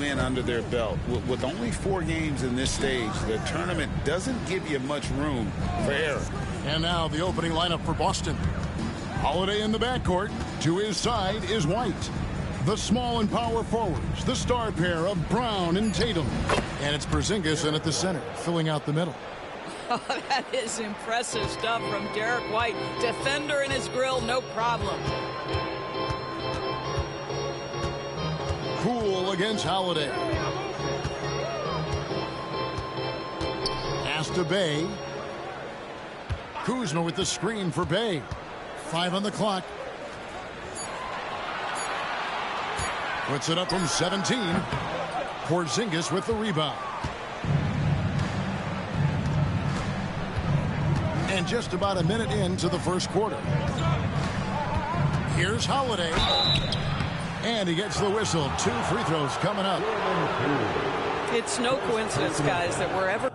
win under their belt. With only 4 games in this stage, the tournament doesn't give you much room for error. And now the opening lineup for Boston. Holiday in the backcourt. To his side is White. The small and power forwards, the star pair of Brown and Tatum. And it's Porzingis in at the center, filling out the middle. Oh, that is impressive stuff from Derek White. Defender in his grill, no problem. Poole against Holiday. Pass to Bay. Kuzma with the screen for Bay. 5 on the clock. Puts it up from 17. Porzingis with the rebound. And just about a minute into the first quarter. Here's Holiday. And he gets the whistle. 2 free throws coming up. It's no coincidence, guys, that wherever...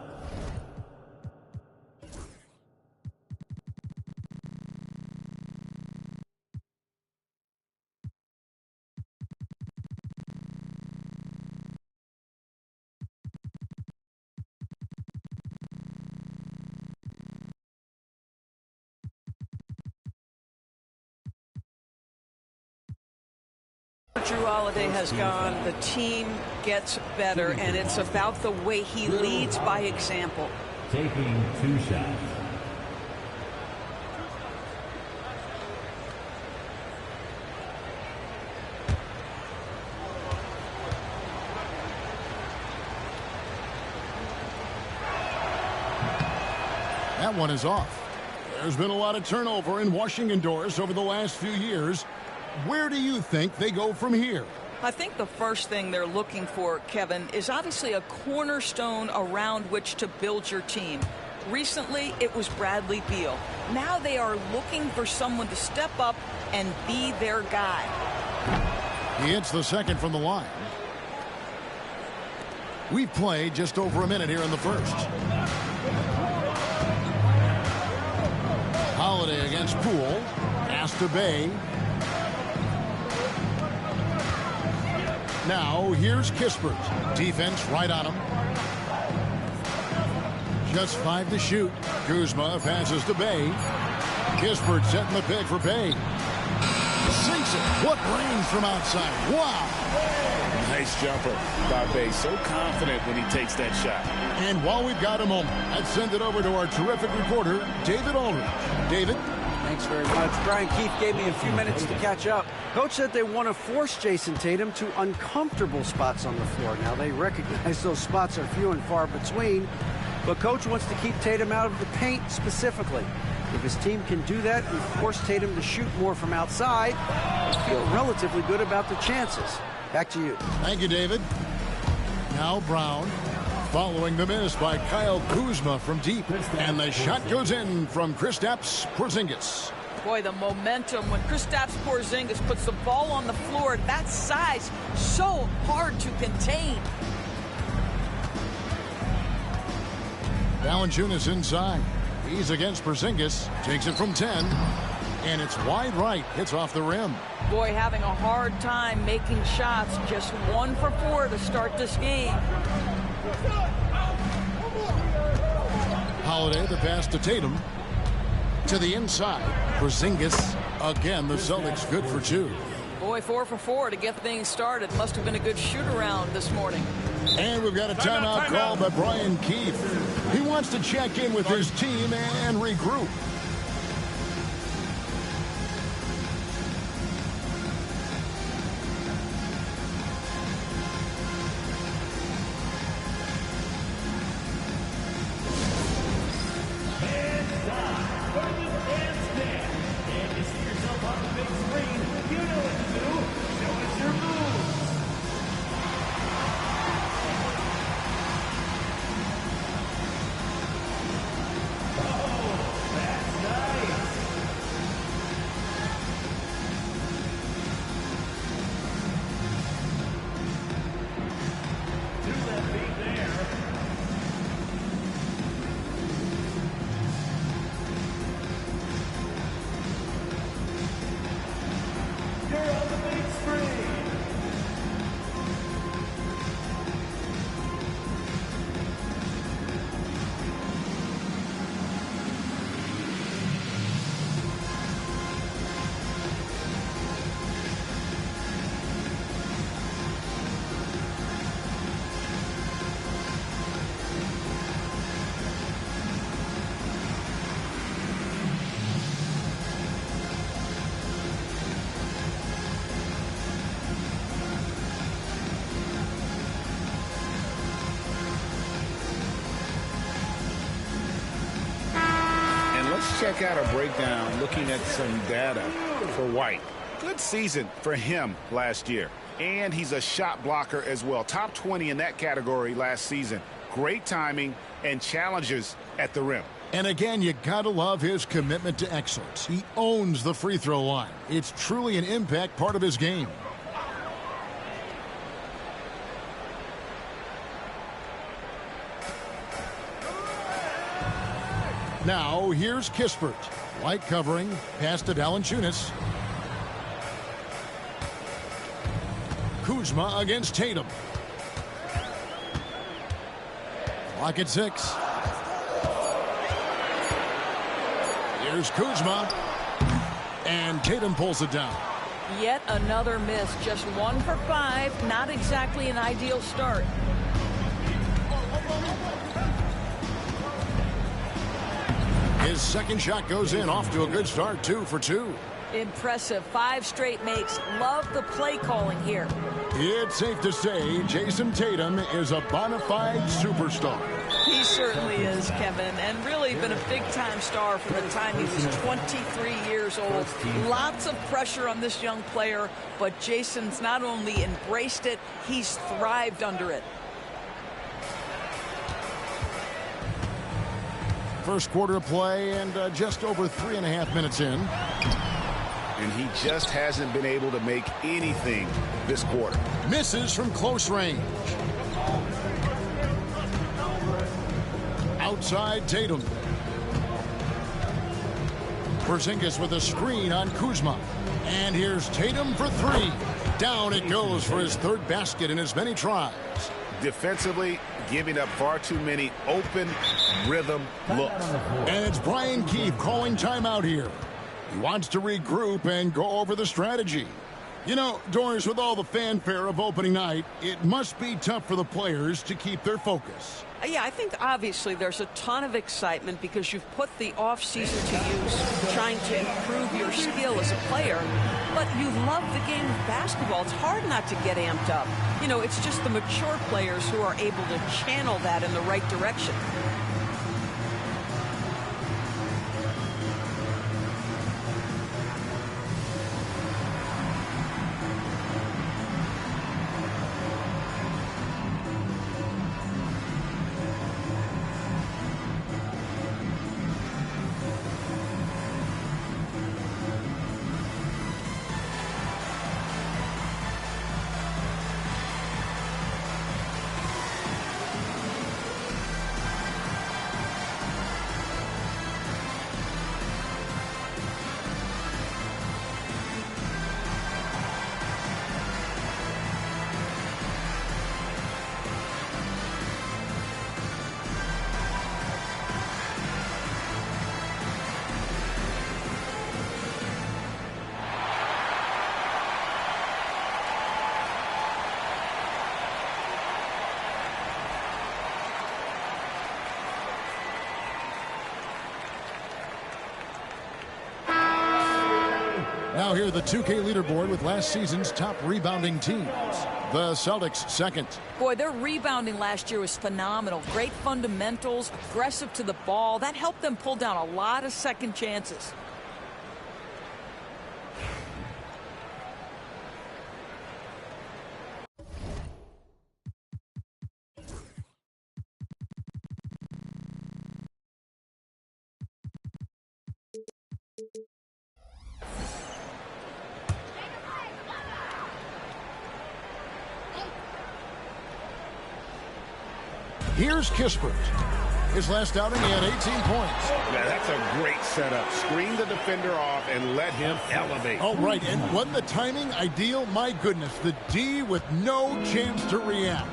Jrue Holiday has gone, the team gets better, and it's about the way he leads by example. Taking 2 shots. That one is off. There's been a lot of turnover in Washington doors over the last few years. Where do you think they go from here? I think the first thing they're looking for, Kevin, is obviously a cornerstone around which to build your team. Recently, it was Bradley Beal. Now they are looking for someone to step up and be their guy. He hits the second from the line. We've played just over a minute here in the first. Holiday against Poole. Pass to Bay. Now, here's Kispert. Defense right on him. Just 5 to shoot. Kuzma passes to Bay. Kispert setting the pick for Bay. Sinks it. What range from outside. Wow. Nice jumper by Bay. So confident when he takes that shot. And while we've got a moment, let's send it over to our terrific reporter, David Aldridge. David? Thanks very much. Brian Keefe gave me a few minutes to catch up. Coach said they want to force Jason Tatum to uncomfortable spots on the floor. Now, they recognize those spots are few and far between, but Coach wants to keep Tatum out of the paint specifically. If his team can do that and force Tatum to shoot more from outside, I feel relatively good about the chances. Back to you. Thank you, David. Now Brown. Following the miss by Kyle Kuzma from deep. And the shot goes in from Kristaps Porzingis. Boy, the momentum when Kristaps Porzingis puts the ball on the floor, that size, so hard to contain. Valanciunas inside. He's against Porzingis. Takes it from 10. And it's wide right. Hits off the rim. Boy, having a hard time making shots. Just 1 for 4 to start this game. Holiday, the pass to Tatum. To the inside. Porzingis. Again, the Celtics good for 2. Boy, 4 for 4 to get things started. Must have been a good shoot-around this morning. And we've got a timeout called by Brian Keefe. He wants to check in with his team and regroup. check out a breakdown looking at some data for White. Good season for him last year. And he's a shot blocker as well. Top 20 in that category last season. Great timing and challenges at the rim. And again, you gotta love his commitment to excellence. He owns the free throw line. It's truly an impact part of his game. Now, here's Kispert. White covering, pass to Valanciunas. Kuzma against Tatum. Clock at 6. Here's Kuzma. And Tatum pulls it down. Yet another miss. Just 1 for 5. Not exactly an ideal start. His second shot goes in, off to a good start, 2 for 2. Impressive. 5 straight makes. Love the play calling here. It's safe to say Jason Tatum is a bona fide superstar. He certainly is, Kevin, and really been a big-time star from the time he was 23 years old. Lots of pressure on this young player, but Jason's not only embraced it, he's thrived under it. First quarter of play and just over 3.5 minutes in. And he just hasn't been able to make anything this quarter. Misses from close range. Outside Tatum. Porzingis with a screen on Kuzma. And here's Tatum for 3. Down it goes for his 3rd basket in as many tries. Defensively, giving up far too many open rhythm looks. And it's Brian Keefe calling timeout here. He wants to regroup and go over the strategy. You know, Doris, with all the fanfare of opening night, it must be tough for the players to keep their focus. Yeah, I think obviously there's a ton of excitement because you've put the offseason to use trying to improve your skill as a player, but you love the game of basketball. It's hard not to get amped up. You know, it's just the mature players who are able to channel that in the right direction. Now here the 2K leaderboard with last season's top rebounding teams. The Celtics second. Boy, their rebounding last year was phenomenal. Great fundamentals, aggressive to the ball. That helped them pull down a lot of second chances. Here's Kispert. His last outing, he had 18 points. Yeah, that's a great setup. Screen the defender off and let him elevate. Oh, right. And wasn't the timing ideal? My goodness, the D with no chance to react.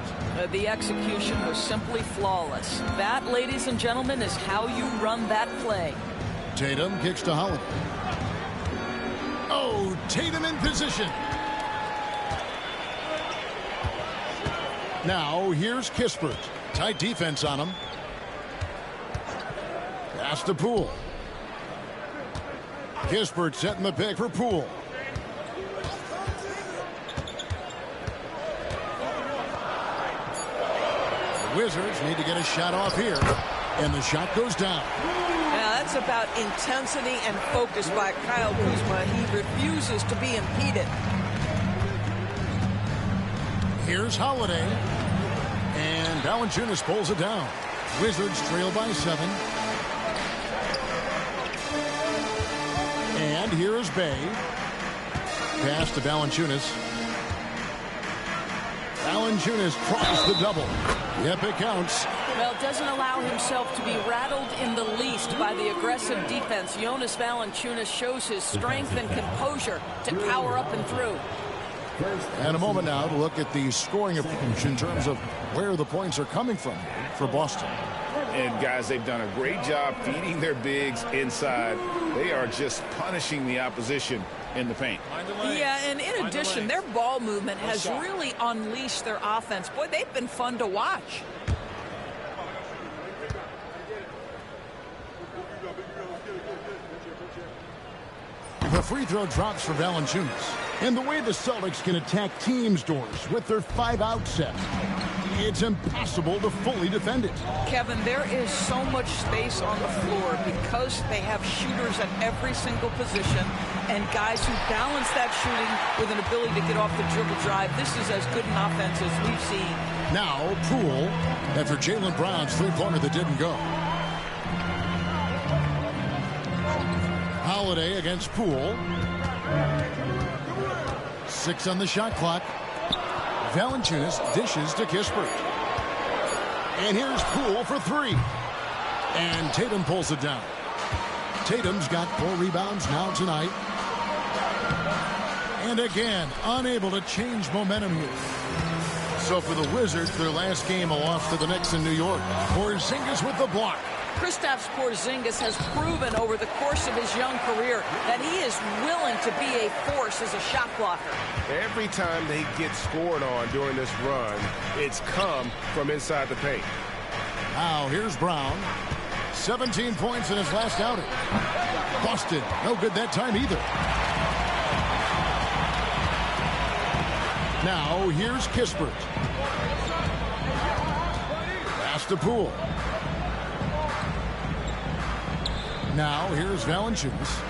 The execution was simply flawless. That, ladies and gentlemen, is how you run that play. Tatum kicks to Holiday. Oh, Tatum in position. Now, here's Kispert. Tight defense on him. Pass to Poole. Kispert setting the pick for Poole. The Wizards need to get a shot off here. And the shot goes down. Yeah, That's about intensity and focus by Kyle Kuzma. He refuses to be impeded. Here's Holiday. And Valanciunas pulls it down. Wizards trail by 7. And here is Bay. Pass to Valanciunas. Valanciunas tries the double. Yep, it counts. Well, doesn't allow himself to be rattled in the least by the aggressive defense. Jonas Valanciunas shows his strength and composure to power up and through. And a moment now to look at the scoring approach in terms of where the points are coming from for Boston. And guys, they've done a great job feeding their bigs inside. They are just punishing the opposition in the paint. Yeah, and in addition, their ball movement has really unleashed their offense. Boy, they've been fun to watch. The free throw drops for Valanciunas. And the way the Celtics can attack teams' doors with their 5-out set, it's impossible to fully defend it. Kevin, there is so much space on the floor because they have shooters at every single position and guys who balance that shooting with an ability to get off the dribble drive. This is as good an offense as we've seen. Now, Poole, after Jaylen Brown's three-pointer that didn't go. Holiday against Poole. 6 on the shot clock. Valanciunas dishes to Kispert. And here's Poole for 3. And Tatum pulls it down. Tatum's got 4 rebounds now tonight. And again, unable to change momentum here. So for the Wizards, their last game a loss to the Knicks in New York. Porzingis with the block. Kristaps Porzingis has proven over the course of his young career that he is willing to be a force as a shot blocker. Every time they get scored on during this run, it's come from inside the paint. Now here's Brown. 17 points in his last outing. Boston, no good that time either. Now here's Kispert. Pass to Poole. Now here's Valanciunas.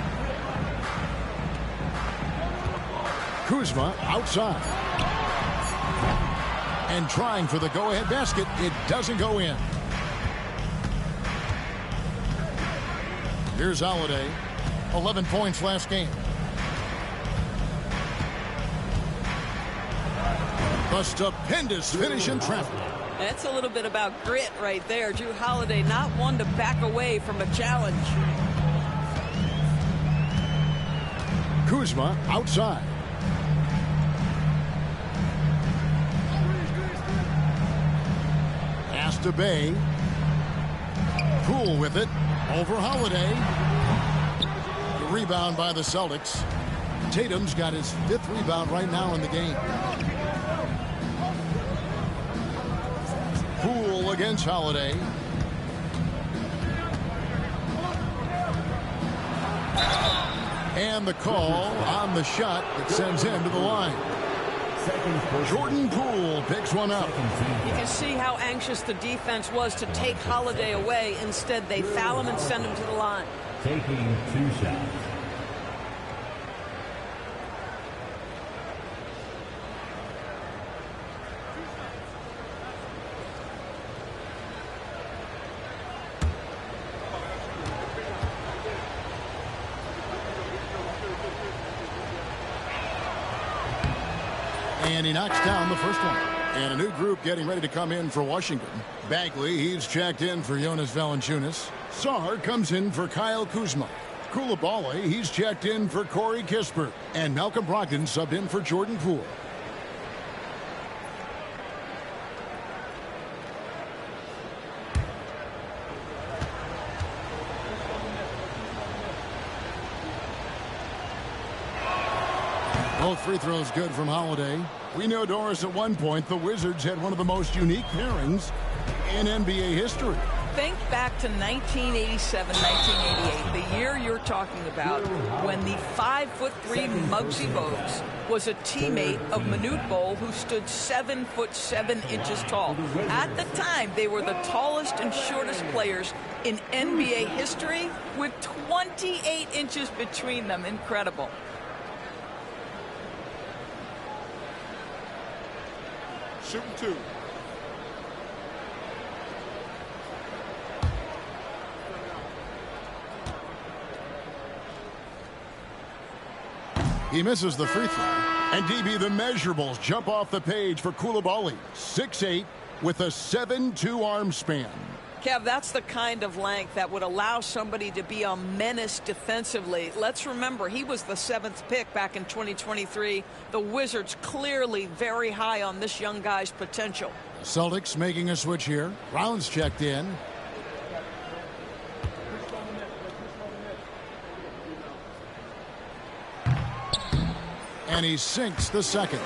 Kuzma outside. And trying for the go-ahead basket. It doesn't go in. Here's Holiday. 11 points last game. A stupendous finish in traffic. That's a little bit about grit right there. Jrue Holiday not one to back away from a challenge. Kuzma outside. Pass to Bay. Poole with it. Over Holiday. The rebound by the Celtics. Tatum's got his 5th rebound right now in the game. Poole against Holiday. And the call on the shot that sends him to the line. Jordan Poole picks one up. You can see how anxious the defense was to take Holiday away. Instead, they foul him and send him to the line. Taking 2 shots. And he knocks down the first one. And a new group getting ready to come in for Washington. Bagley, he's checked in for Jonas Valanciunas. Sarr comes in for Kyle Kuzma. Coulibaly, he's checked in for Corey Kispert. And Malcolm Brogdon subbed in for Jordan Poole. Both free throws good from Holiday. We know, Doris, at one point the Wizards had one of the most unique pairings in NBA history. Think back to 1987, 1988, the year you're talking about, when the 5'3" Muggsy Bogues was a teammate of Manute Bol, who stood 7'7" tall. At the time, they were the tallest and shortest players in NBA history, with 28 inches between them. Incredible. Shooting two. He misses the free throw. And DB, the measurables jump off the page for Coulibaly. 6'8" with a 7'2" arm span. Kev, that's the kind of length that would allow somebody to be a menace defensively. Let's remember, he was the 7th pick back in 2023. The Wizards clearly very high on this young guy's potential. Celtics making a switch here. Brown's checked in. And he sinks the second.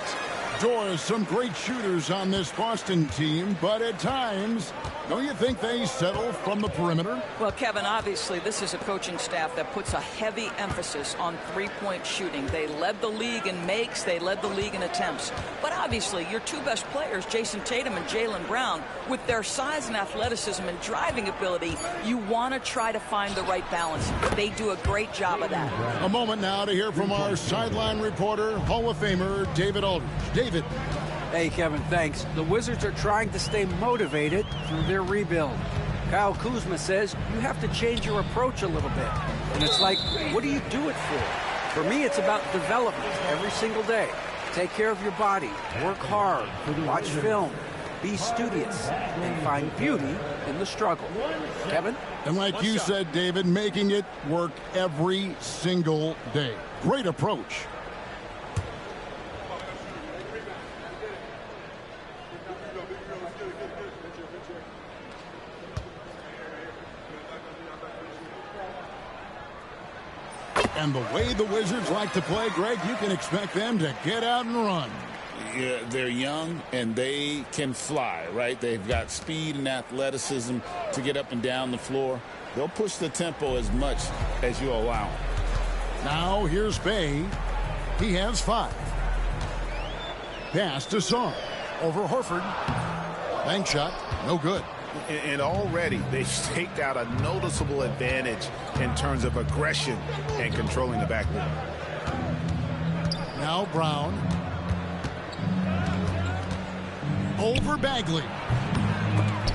Doris, some great shooters on this Boston team, but at times, don't you think they settle from the perimeter? Well, Kevin, obviously this is a coaching staff that puts a heavy emphasis on three-point shooting. They led the league in makes, they led the league in attempts. But obviously your two best players, Jason Tatum and Jaylen Brown, with their size and athleticism and driving ability, you want to try to find the right balance. They do a great job of that. A moment now to hear from our sideline reporter, Hall of Famer David Aldridge. David. Hey, Kevin, thanks. The Wizards are trying to stay motivated through their rebuild. Kyle Kuzma says you have to change your approach a little bit. And it's like, what do you do it for? For me, it's about development every single day. Take care of your body, work hard, watch film, be studious, and find beauty in the struggle. Kevin? And like you said, David, making it work every single day. Great approach. And the way the Wizards like to play, Greg, you can expect them to get out and run. Yeah, they're young and they can fly, right? They've got speed and athleticism to get up and down the floor. They'll push the tempo as much as you allow them. Now here's Bay. He has 5. Pass to Song. Over Horford. Bank shot. No good. And already they've staked out a noticeable advantage in terms of aggression and controlling the backboard. Now Brown. Over Bagley.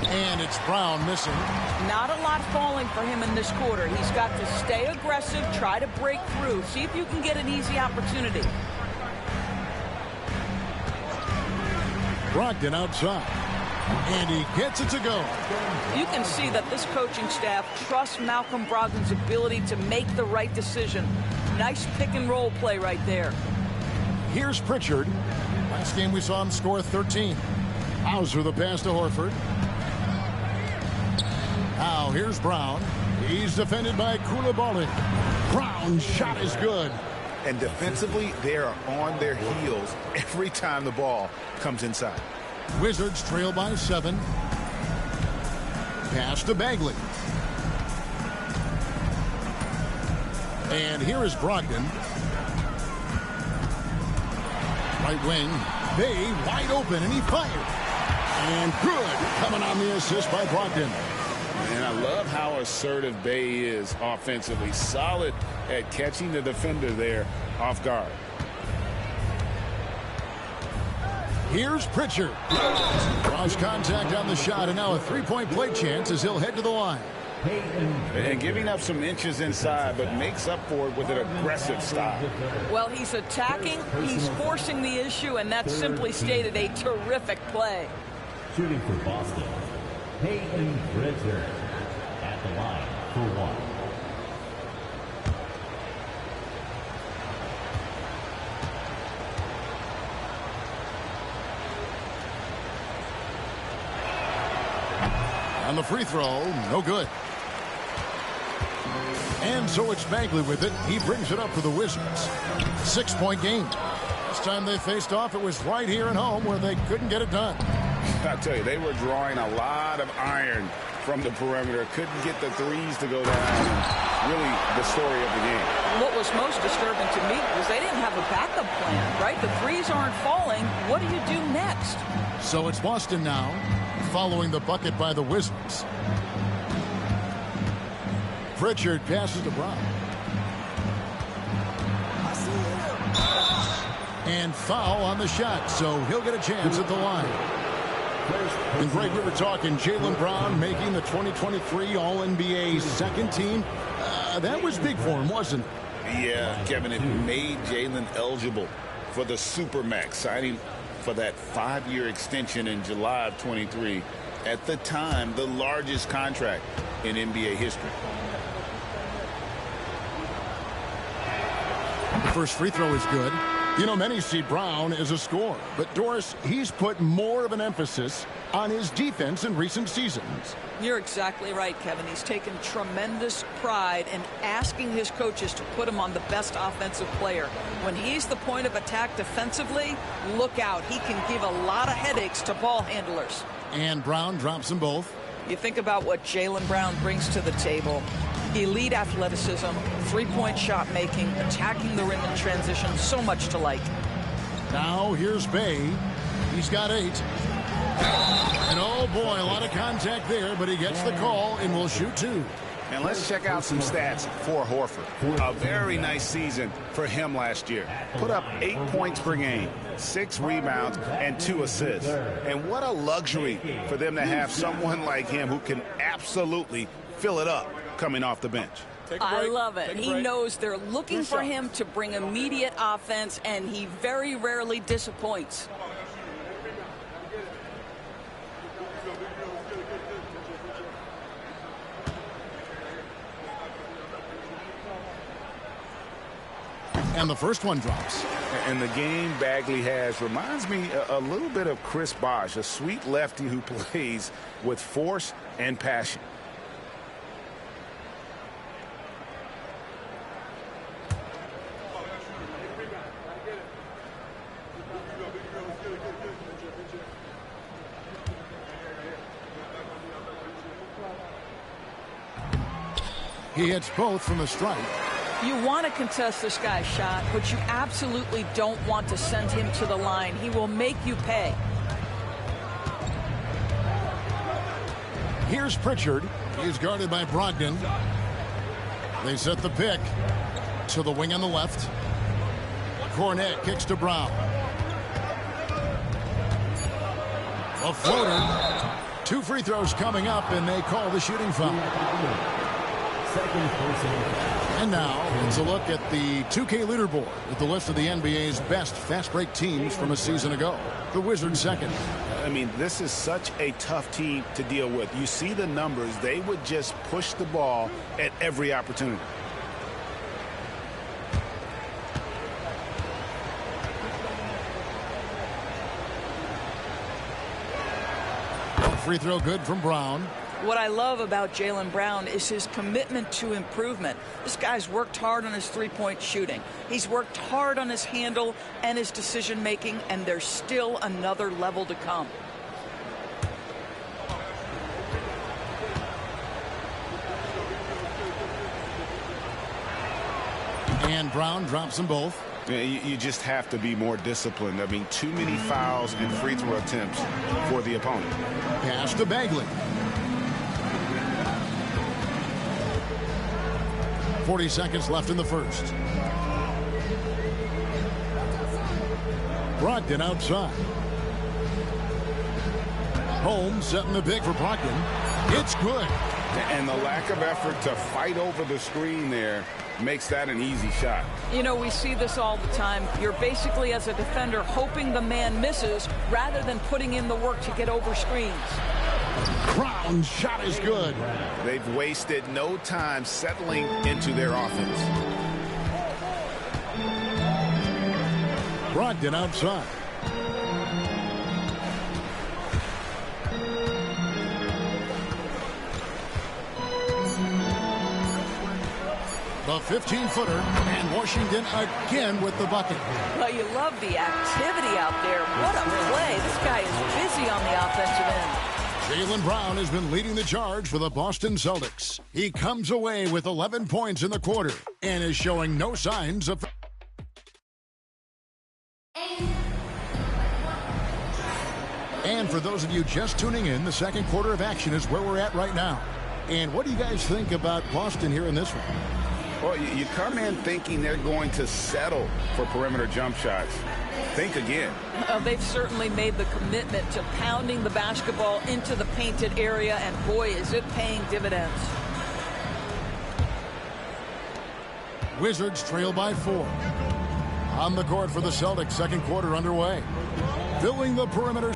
And it's Brown missing. Not a lot falling for him in this quarter. He's got to stay aggressive, try to break through, see if you can get an easy opportunity. Brogdon outside. And he gets it to go. You can see that this coaching staff trusts Malcolm Brogdon's ability to make the right decision. Nice pick and roll play right there. Here's Pritchard. Last game we saw him score 13. Hauser the pass to Horford. Now here's Brown. He's defended by Coulibaly. Brown's shot is good. And defensively, they are on their heels every time the ball comes inside. Wizards trail by 7. Pass to Bagley. And here is Brogdon. Right wing. Bay wide open, and he fired. And good coming on the assist by Brogdon. And I love how assertive Bay is offensively. Solid at catching the defender there off guard. Here's Pritchard. Draws contact on the shot, and now a three-point play chance as he'll head to the line. And giving up some inches inside, but makes up for it with an aggressive style. Well, he's attacking, he's forcing the issue, and that's simply stated a terrific play. Shooting for Boston, Peyton Pritchard at the line for 1. On the free throw, no good. And so it's Bagley with it. He brings it up for the Wizards. 6-point game. Last time they faced off, it was right here at home where they couldn't get it done. I tell you, they were drawing a lot of iron from the perimeter. Couldn't get the threes to go down. Really the story of the game. What was most disturbing to me was they didn't have a backup plan, right? The threes aren't falling. What do you do next? So it's Boston now, following the bucket by the Wizards. Pritchard passes to Brown. And foul on the shot, so he'll get a chance at the line. And Greg, we were talking Jaylen Brown making the 2023 All-NBA second team. That was big for him, wasn't it? Yeah, Kevin, it made Jaylen eligible for the Supermax, signing for that 5-year extension in July of 23. At the time, the largest contract in NBA history. The first free throw is good. You know, many see Brown as a scorer, but Doris, he's put more of an emphasis on his defense in recent seasons. You're exactly right, Kevin. He's taken tremendous pride in asking his coaches to put him on the best offensive player. When he's the point of attack defensively, look out. He can give a lot of headaches to ball handlers. And Brown drops them both. You think about what Jaylen Brown brings to the table. Elite athleticism, three-point shot making, attacking the rim in transition, so much to like. Now here's Bay. He's got 8. And oh boy, a lot of contact there, but he gets the call and will shoot 2. And let's check out some stats for Horford. A very nice season for him last year. Put up 8 points per game, 6 rebounds, and 2 assists. And what a luxury for them to have someone like him who can absolutely fill it up coming off the bench. I love it. He knows they're looking for him to bring immediate offense, and he very rarely disappoints. And the first one drops. And the game Bagley has reminds me a little bit of Chris Bosh, a sweet lefty who plays with force and passion. He hits both from the stripe. You want to contest this guy's shot, but you absolutely don't want to send him to the line. He will make you pay. Here's Pritchard. He's guarded by Brogdon. They set the pick to the wing on the left. Cornette kicks to Brown. A floater. 2 free throws coming up, and they call the shooting foul. Second personal. And now it's a look at the 2K leaderboard with the list of the NBA's best fast break teams from a season ago. The Wizards second. I mean, this is such a tough team to deal with. You see the numbers. They would just push the ball at every opportunity. Free throw good from Brown. What I love about Jaylen Brown is his commitment to improvement. This guy's worked hard on his three-point shooting. He's worked hard on his handle and his decision-making, and there's still another level to come. And Brown drops them both. You just have to be more disciplined. I mean, too many fouls and free throw attempts for the opponent. Pass to Bagley. 40 seconds left in the first. Brogdon outside. Holmes setting the pick for Brogdon. It's good. And the lack of effort to fight over the screen there makes that an easy shot. You know, we see this all the time. You're basically, as a defender, hoping the man misses rather than putting in the work to get over screens. Brown's shot is good. They've wasted no time settling into their offense. Brogdon outside. The 15-footer, and Washington again with the bucket. Well, you love the activity out there. What a play. This guy is busy on the offensive end. Jaylen Brown has been leading the charge for the Boston Celtics. He comes away with 11 points in the quarter and is showing no signs of... And for those of you just tuning in, the second quarter of action is where we're at right now. And what do you guys think about Boston here in this one? Well, you come in thinking they're going to settle for perimeter jump shots. Think again. They've certainly made the commitment to pounding the basketball into the painted area, and boy, is it paying dividends. Wizards trail by 4. On the court for the Celtics, second quarter underway. Filling the perimeter.